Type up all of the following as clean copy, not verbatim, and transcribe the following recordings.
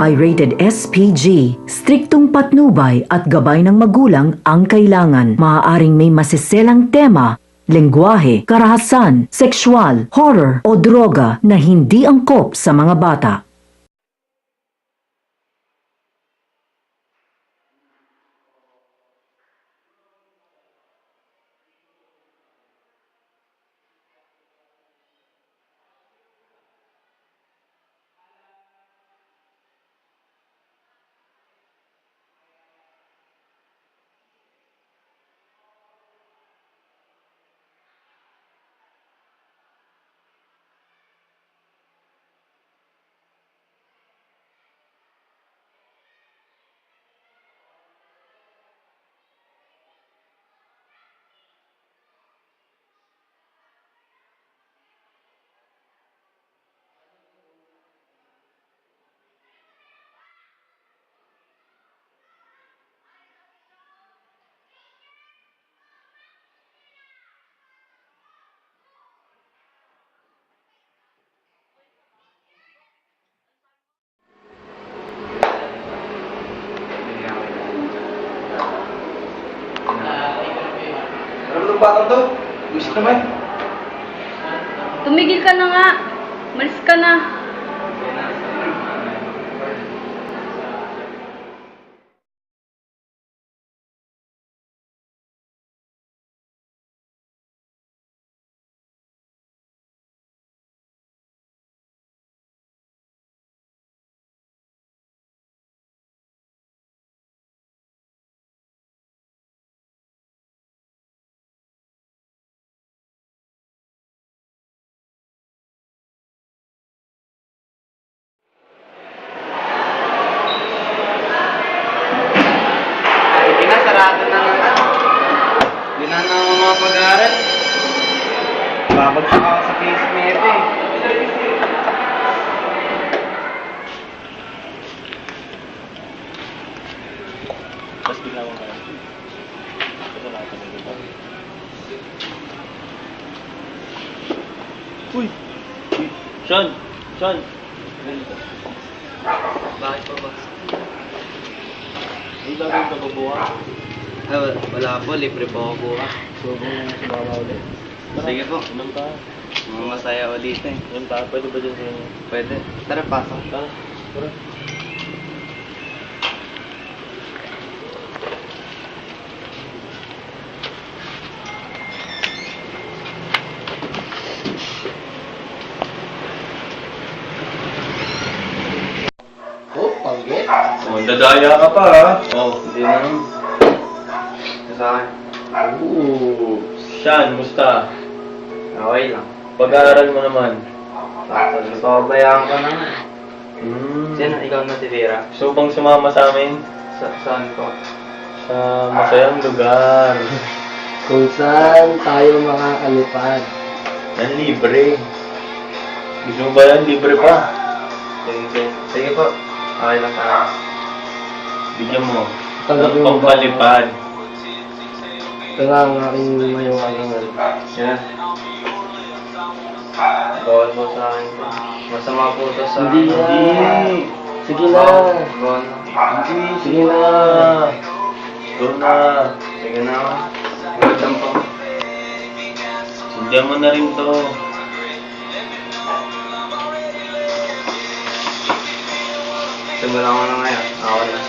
ay rated SPG. Striktong patnubay at gabay ng magulang ang kailangan. Maaaring may masiselang tema, lengguwahe, karahasan, sexual, horror o droga na hindi angkop sa mga bata. Ano batang to? Wish naman. Tumigil ka na nga. Malis ka na. Sarado na naman. Hindi na naman mga pag-aaral. Babagsak ako sa case nito eh. Tapos bigla mo ka lang. Ito na ito. Uy! Sean! Sean! Bakit pa ba? Ang gagawin ka ba buha? Ay, wala po. Libre po ako bukas. So, kung sumama ulit. Sige po. Inom ka. Masaya ulit eh. Inom ka. Pwede ba dyan sa inyo? Pwede. Tara, pasok. Tara. Tara. Oh, panggit. Oh, dadaya ka pa ha? Oh, Hindi naman. Sa akin. Oo. Sean, musta? Okay lang. Pag-aaral mo naman. Papabayaan ka na nga. Sino? Hmm. Ikaw na si Vera? Gusto bang sumama sa amin? Saan ko? Sa masayang lugar. Kung saan tayo makakalipad. Yan, libre. Gusto mo ba yan? Libre pa. Sige po. Okay lang tayo. Bigyan mo. Tanggapin mo Ang ba? pampalipad. Ito nga ang aking mayong alangan. Yan. Bawal po sa akin po. Masama po ito sa... Hindi na. Sige na. Bawal na. Hindi, Sige na. Go na. Sige na. Welcome po. Sundian mo na rin to. Simulan ko na ngayon. Ako na.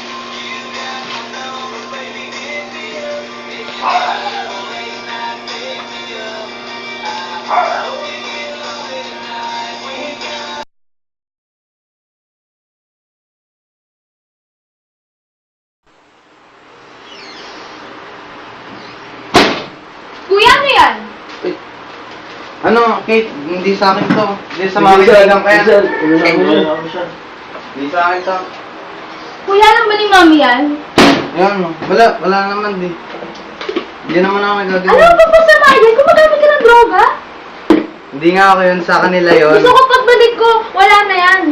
Kuya, ano yan? Ano, Kate? Hindi sa akin to. Hindi sa mga kailangan ko yan. Hindi sa akin to. Kuya, alam ba ni Mami yan? Yan, wala naman di. Hindi naman ako nagagawa. Ano ba po sa yan? Gumagamit ka ng droga? Hindi nga ako yun, sa kanila yun. Gusto ko pagbalik ko, wala na yan.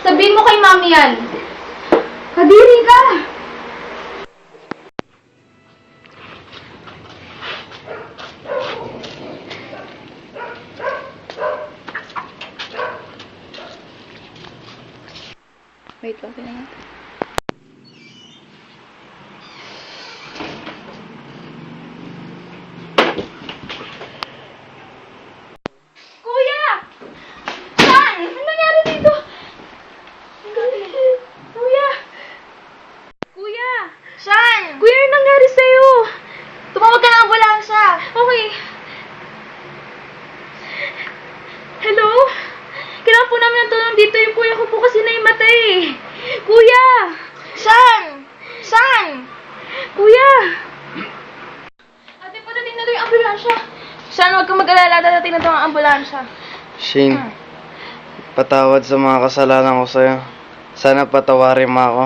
Sabihin mo kay Mami yan. Kadiri ka! Wait lang, eh. Kuya! Saan? Ano nangyari dito? Kuya! Kuya! Saan? Kuya, ano nangyari sa'yo? Tumawag ka ng ambulansya. Okay. Hello? Kailangan po namin ng tulong dito. Yung kuya ko po kasi naimatay eh. Kuya! Saan? Saan? Kuya! Ate, padating na to yung ambulansya. Saan? Huwag kang mag-alala. Dadating na to ang ambulansya. Shane, patawad sa mga kasalanan ko sa'yo. Sana patawarin mo ako.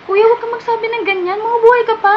Kuya, huwag kang magsabi ng ganyan. Mabubuhay ka pa.